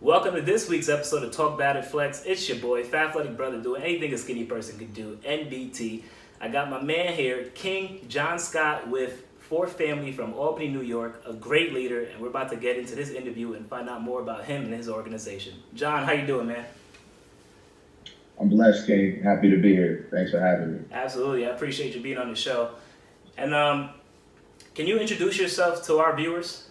Welcome to this week's episode of Talk Bad and Flex. It's your boy, Fat Athletic Brother, doing anything a skinny person could do, NBT. I got my man here, King John Scott with Fourth Family from Albany, New York, a great leader, and we're about to get into this interview and find out more about him and his organization. John, how you doing, man? I'm blessed, King. Happy to be here. Thanks for having me. Absolutely, I appreciate you being on the show. And can you introduce yourself to our viewers?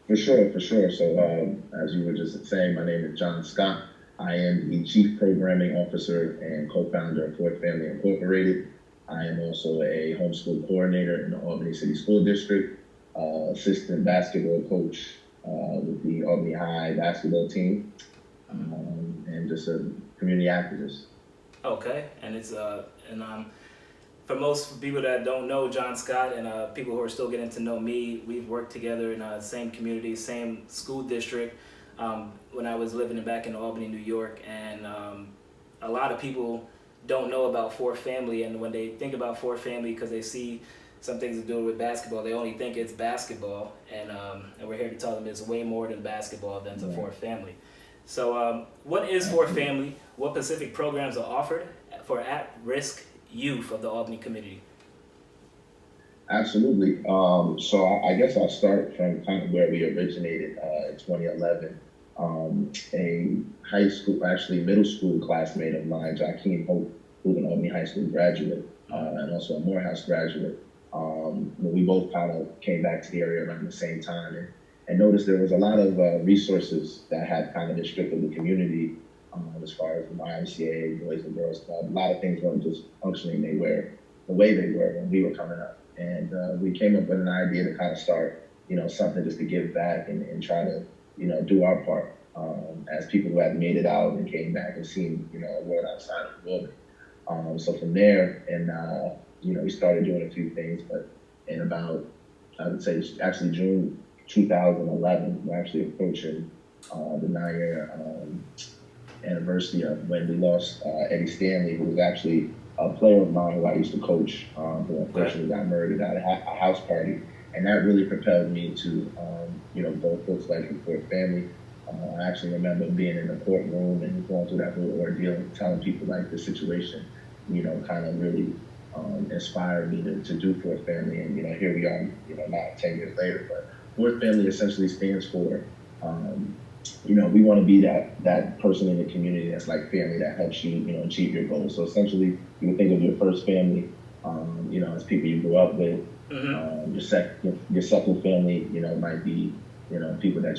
For sure. So, as you were just saying, my name is John Scott. I am the Chief Programming Officer and co-founder of Fourth Family Incorporated. I am also a homeschool coordinator in the Albany City School District, assistant basketball coach with the Albany High basketball team, and just a community activist. Okay, and for most people that don't know John Scott and people who are still getting to know me, we've worked together in the same community, same school district when I was living back in Albany, New York. And a lot of people don't know about Fourth Family. And when they think about Fourth Family, because they see some things to do with basketball, they only think it's basketball. And we're here to tell them it's way more than basketball than the Fourth Family. So what is Fourth Family? What specific programs are offered for at-risk youth of the Albany community? Absolutely. So I guess I'll start from kind of where we originated in 2011. A high school, actually middle school classmate of mine, Joaquin Hope, who's an Albany High School graduate and also a Morehouse graduate, we both kind of came back to the area around the same time and noticed there was a lot of resources that had kind of restricted the community as far as the YMCA, Boys and Girls Club. A lot of things weren't just functioning the way they were when we were coming up. And we came up with an idea to kind of start, something just to give back and try to, do our part as people who had made it out and came back and seen, a world outside of the building. So from there, and, we started doing a few things, but in about, I would say, actually June 2011, we're actually approaching the 9-year anniversary of when we lost Eddie Stanley, who was actually a player of mine who I used to coach, who unfortunately got murdered at a house party. And that really propelled me to, go full-fledged with Fourth Family. I actually remember being in the courtroom and going through that whole ordeal and telling people like the situation, kind of really inspired me to do Fourth Family. And, here we are, now 10 years later. But Fourth Family essentially stands for, we want to be that person in the community that's like family that helps you, achieve your goals. So essentially, you can think of your first family, as people you grew up with. Mm-hmm. Your second family, might be, people that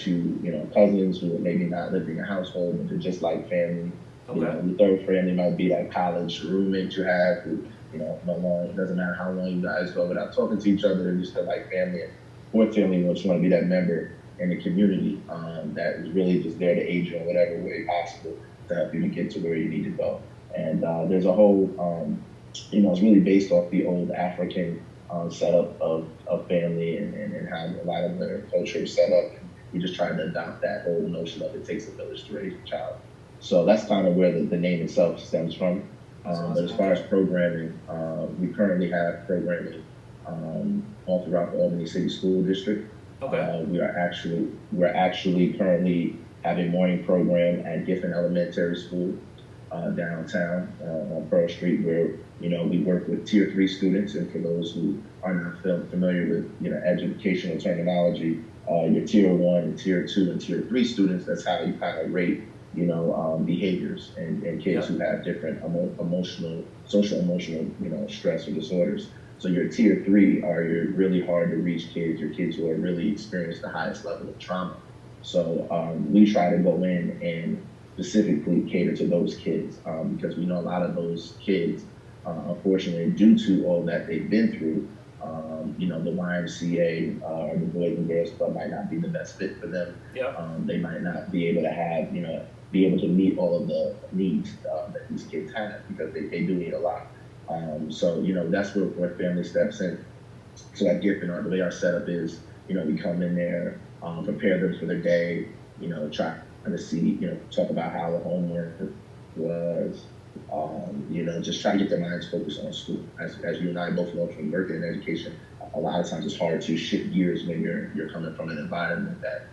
cousins who maybe not living in a household, but they're just like family. Okay. Your third family might be that college roommate you have who, no long, it doesn't matter how long you guys go without talking to each other, they're just like family. And fourth family, you want to be that member in the community that is really just there to aid you in whatever way possible to help you to get to where you need to go. And there's a whole, it's really based off the old African setup of family and how a lot of their culture is set up. We just try to adopt that whole notion of it takes a village to raise a child. So that's kind of where the name itself stems from. But as far as programming, we currently have programming all throughout the Albany City School District. Okay. We're actually currently having a morning program at Giffen Elementary School downtown on Pearl Street, where we work with Tier 3 students. And for those who are not familiar with educational terminology, your Tier 1 and Tier 2 and Tier 3 students, that's how you kind of rate behaviors and kids who have different social emotional stress or disorders. So your Tier 3 are your really hard to reach kids, your kids who are really experienced the highest level of trauma. So we try to go in and specifically cater to those kids because we know a lot of those kids, unfortunately, due to all that they've been through, the YMCA or the Boys and Girls Club might not be the best fit for them. Yep. They might not be able to have, be able to meet all of the needs that these kids have because they do need a lot. So that's where Fourth Family steps in. So at Giffen, the way our setup is, we come in there, prepare them for their day, try to see, talk about how the homework was, just try to get their minds focused on school. As you and I both know from working in education, a lot of times it's hard to shift gears when you're coming from an environment that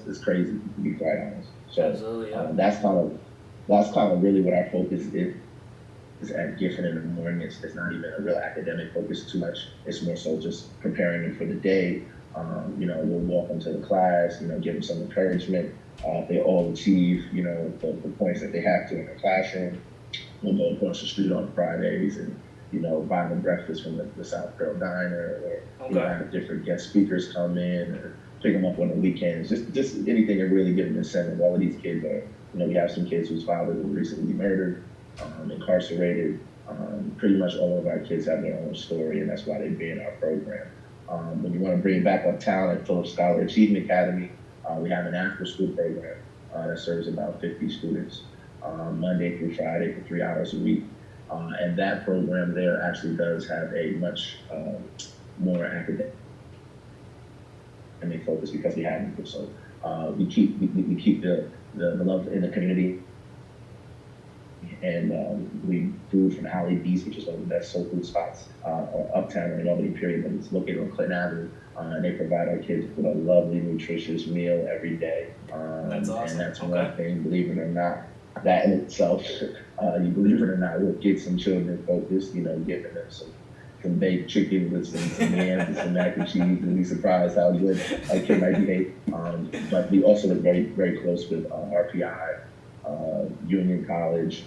It's crazy, to be quite honest. So Absolutely, yeah. That's kind of really what our focus is at Giffen in the morning. It's not even a real academic focus too much. It's more so just preparing them for the day. We'll walk them to the class, give them some encouragement. If they all achieve, the points that they have to in the classroom, we'll go across the street on Fridays and, buy them breakfast from the South Girl Diner, or, have different guest speakers come in, or pick them up on the weekends. Just anything to really get an incentive. All of these kids are, we have some kids whose fathers were recently murdered, incarcerated. Pretty much all of our kids have their own story, and that's why they be in our program. When you want to bring back up talent at Phillips Scholar Achievement Academy, we have an after-school program that serves about 50 students Monday through Friday for 3 hours a week. And that program there actually does have a much more academic focus because we have them. So we keep the love in the community. And we food from Alley Beast, which is one of the best soul food spots uptown in Albany, period. And it's located on Clinton Avenue. And they provide our kids with a lovely, nutritious meal every day. That's awesome. And that's one thing, believe it or not, that in itself, you believe it or not, will get some children focused, giving them some baked chicken with some yams and some mac and cheese, and be surprised how good a kid might behave. But we also look very, very close with RPI, Union College,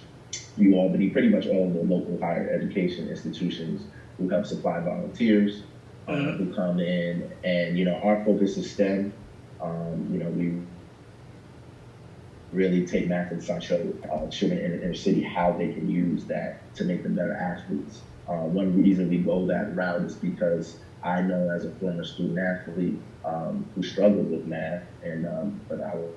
Albany, pretty much all of the local higher education institutions who help supply volunteers who come in. And, our focus is STEM. We really take math and science, show children in the inner city how they can use that to make them better athletes. One reason we go that route is because I know as a former student athlete who struggled with math, but I was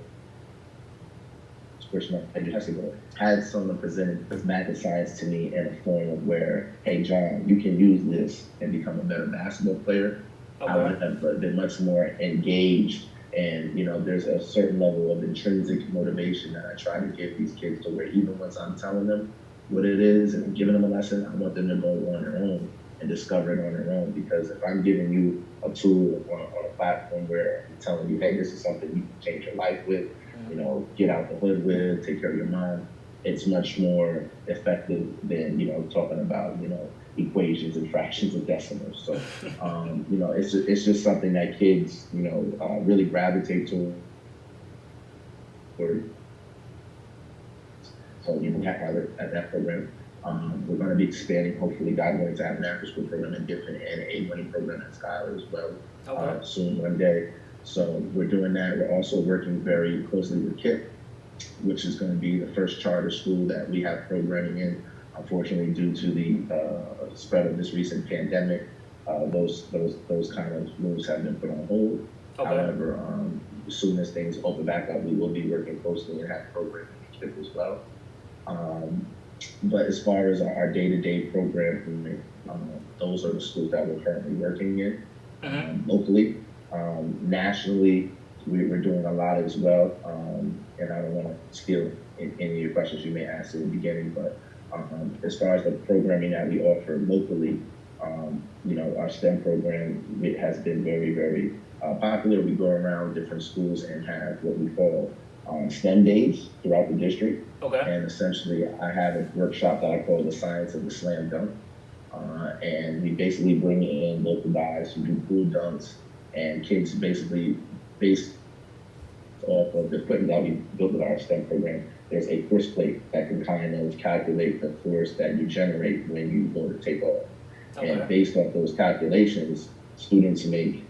had someone presented math and science to me in a form of where, hey, John, you can use this and become a better basketball player. I would have been much more engaged. And, there's a certain level of intrinsic motivation that I try to give these kids to where even once I'm telling them what it is and giving them a lesson, I want them to go on their own and discover it on their own. Because if I'm giving you a tool on a platform where I'm telling you, hey, this is something you can change your life with, get out the hood with, take care of your mom, it's much more effective than, talking about, equations and fractions and decimals. So, it's just something that kids, really gravitate to. So, we have at that program. We're going to be expanding, hopefully, God willing, to have an after-school program in Giffen and a money program at Schuyler as well soon one day. So we're doing that. We're also working very closely with KIP, which is going to be the first charter school that we have programming in. Unfortunately, due to the spread of this recent pandemic, those kind of moves have been put on hold. However, as soon as things open back up, we will be working closely and have programming with KIP as well. But as far as our day-to-day programming, those are the schools that we're currently working in locally. Nationally, we're doing a lot as well, and I don't want to steal any of your questions you may ask in the beginning, but as far as the programming that we offer locally, our STEM program has been very, very popular. We go around different schools and have what we call STEM days throughout the district. And essentially, I have a workshop that I call the Science of the Slam Dunk. And we basically bring in local guys who do pool dunks, and kids basically, based off of the equipment that we built with our STEM program, there's a force plate that can kind of calculate the force that you generate when you go to take off. And based off those calculations, students make,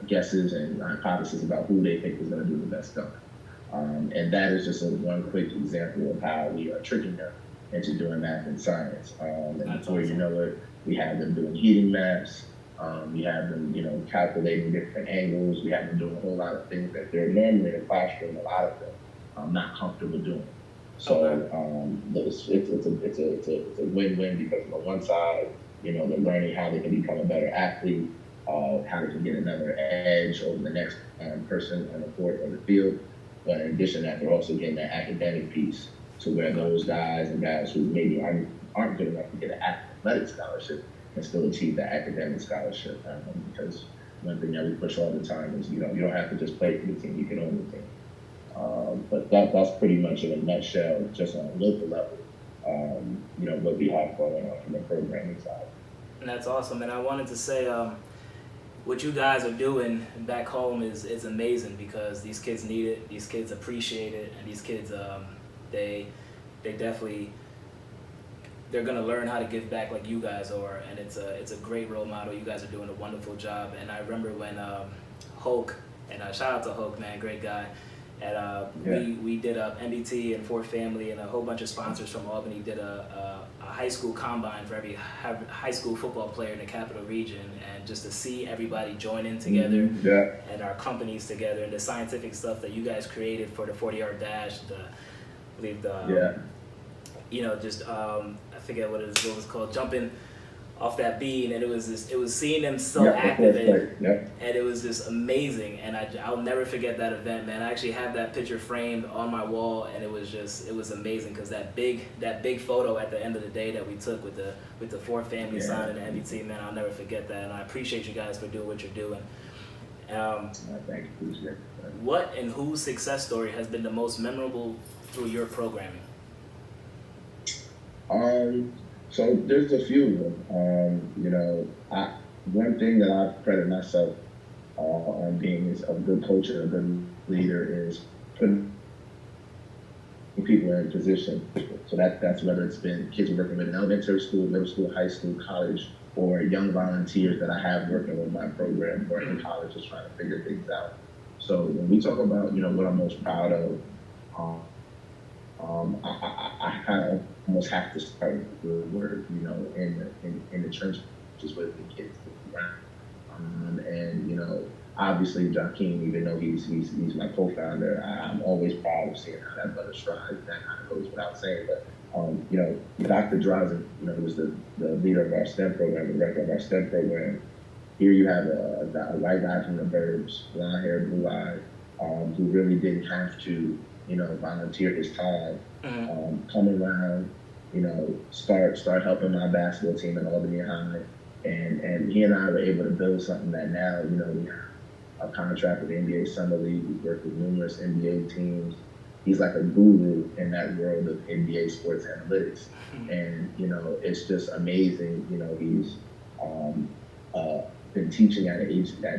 guesses and hypotheses about who they think is going to do the best dunk. And that is just one quick example of how we are tricking them into doing math and science. And before you know it, we have them doing heating maps. We have them, calculating different angles. We have them doing a whole lot of things that they're normally in the classroom, a lot of them not comfortable doing. So it's a win-win, because on one side, they're learning how they can become a better athlete, how they can get another edge over the next person on the court or the field. But in addition to that, they're also getting that academic piece, to where those guys and gals who maybe aren't good enough to get an athletic scholarship can still achieve that academic scholarship, because one thing that we push all the time is, you don't have to just play for the team, you can own the team. But that's pretty much in a nutshell, just on a local level, what we have going on from the programming side. And that's awesome. And I wanted to say, what you guys are doing back home is amazing, because these kids need it, these kids appreciate it, and these kids, they definitely, they're gonna learn how to give back like you guys are, and it's a great role model. You guys are doing a wonderful job. And I remember when Hulk, and shout out to Hulk, man, great guy. And we did a MBT and Fort Family, and a whole bunch of sponsors from Albany did a high school combine for every high school football player in the capital region, and just to see everybody join in together, and our companies together, and the scientific stuff that you guys created for the 40-yard dash, I forget what it was called, jumping off that bean, and it was seeing them so activated, and it was just amazing. And I'll never forget that event, man. I actually have that picture framed on my wall, and it was amazing, because that big photo at the end of the day that we took with the Fort Family sign and the MBT, man, I'll never forget that. And I appreciate you guys for doing what you're doing. Thank you. What and whose success story has been the most memorable through your programming? So there's a few of them. One thing that I credit myself on being a good coach and a good leader is putting people in position. So that's whether it's been kids working with in elementary school, middle school, high school, college, or young volunteers that I have working with my program or in college just trying to figure things out. So when we talk about, what I'm most proud of, I kind of almost have to start with the word, in the trenches with the kids. Obviously, Joaquin, even though he's my co-founder, I'm always proud of seeing how that brother strives. That kind of goes without saying. But Dr. Drazen, was the leader of our STEM program, the director of our STEM program. Here you have a white guy from the burbs, blonde hair, blue eyes, who really didn't have to, volunteer his time, come around, start helping my basketball team in Albany High, and he and I were able to build something that now, we have a contract with the NBA Summer League. We've worked with numerous NBA teams. He's like a guru in that world of NBA sports analytics, and it's just amazing. He's been teaching at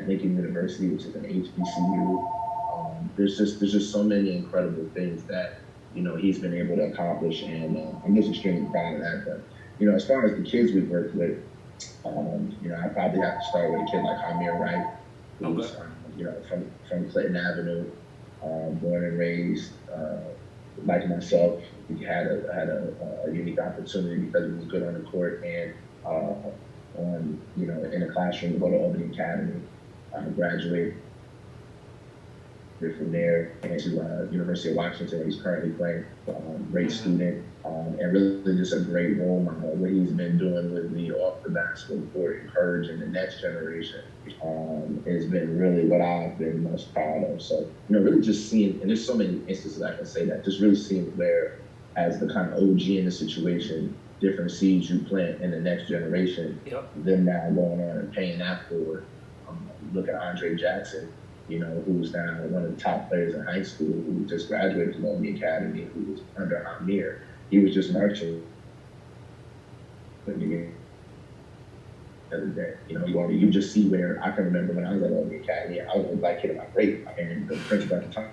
Lincoln University, which is an HBCU. There's just so many incredible things that he's been able to accomplish, and I'm just extremely proud of that. But as far as the kids we've worked with, I probably have to start with a kid like Amir Wright, who's from Clinton Avenue, born and raised. Like myself, he had a unique opportunity because he was good on the court and in the classroom to go to Albany Academy, graduate from there and to University of Washington, where he's currently playing. Great student, and really just a great role model. What he's been doing with me off the basketball court, encouraging the next generation, has been really what I've been most proud of. So, really just seeing, and there's so many instances I can say that, just really seeing where, as the kind of OG in the situation, different seeds you plant in the next generation, them now going on and paying that forward. Look at Andre Jackson, who's now one of the top players in high school, who just graduated from Albany Academy, who was under Amir. He was just marching the other day. You just see where I can remember when I was at Albany Academy, I was a black kid in my grade, and the principal at the time,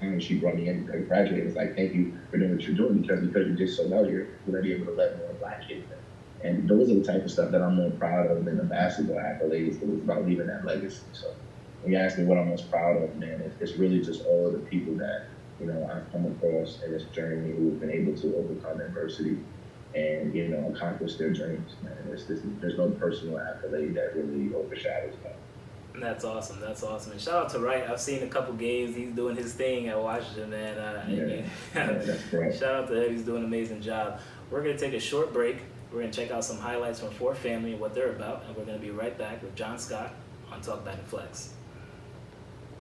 and she brought me in to graduate. It was like, thank you for doing what you're doing, because you did so well, you're going to be able to let more black kids in. And those are the type of stuff that I'm more proud of than the basketball accolades. It was about leaving that legacy. So when you ask me what I'm most proud of, man, it's really just all of the people that, I've come across in this journey who have been able to overcome adversity and, accomplish their dreams, man. There's no personal accolade that really overshadows that. That's awesome. And shout out to Wright. I've seen a couple games. He's doing his thing at Washington, man. That's great. Shout out to him. He's doing an amazing job. We're going to take a short break. We're going to check out some highlights from Fort Family and what they're about, and we're going to be right back with John Scott on Talk Back and Flex.